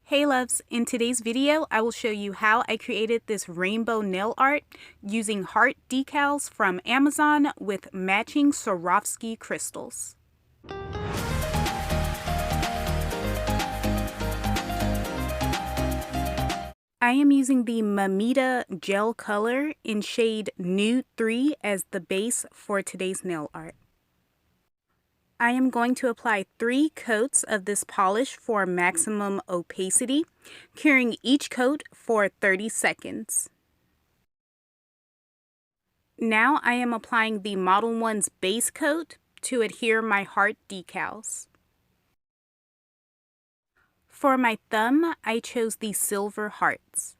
Hey loves, in today's video I will show you how I created this rainbow nail art using heart decals from Amazon with matching Swarovski crystals. I am using the Manicure gel color in shade Nude 3 as the base for today's nail art. I am going to apply 3 coats of this polish for maximum opacity, curing each coat for 30 seconds. Now I am applying the Model 1's base coat to adhere my heart decals. For my thumb, I chose the silver hearts.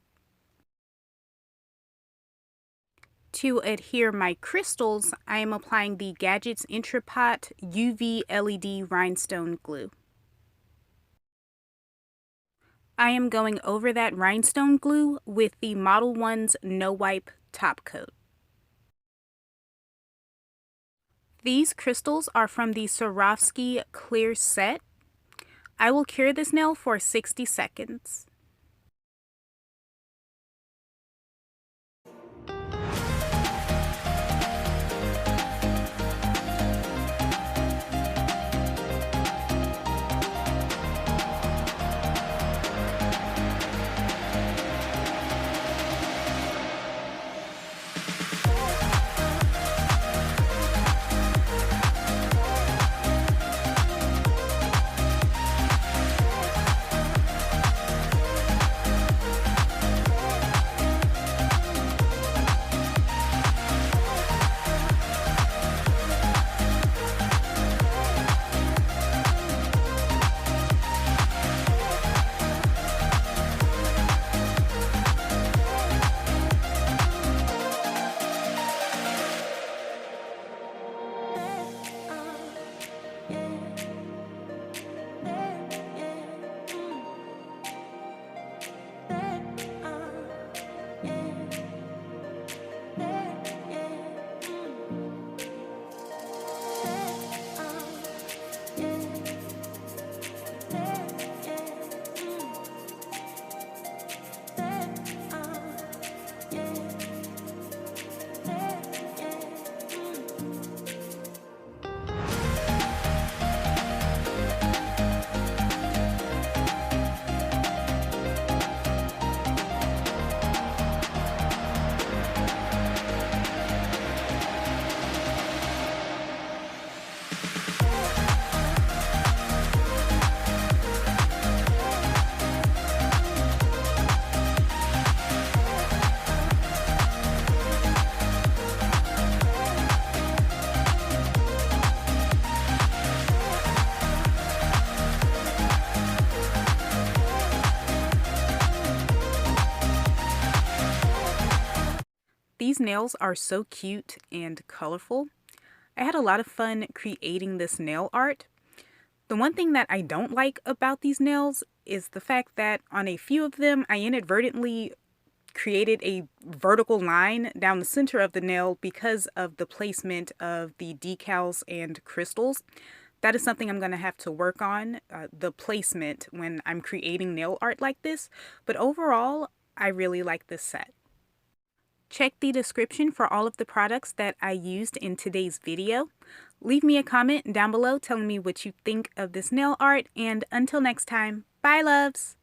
To adhere my crystals, I am applying the Gadget's Entrepot UV LED Rhinestone Glue. I am going over that rhinestone glue with the Model 1's No Wipe top coat. These crystals are from the Swarovski clear set. I will cure this nail for 60 seconds. These nails are so cute and colorful. I had a lot of fun creating this nail art. The one thing that I don't like about these nails is the fact that on a few of them I inadvertently created a vertical line down the center of the nail because of the placement of the decals and crystals. That is something I'm going to have to work on, the placement when I'm creating nail art like this. But overall, I really like this set. Check the description for all of the products that I used in today's video. Leave me a comment down below telling me what you think of this nail art, and until next time, bye loves!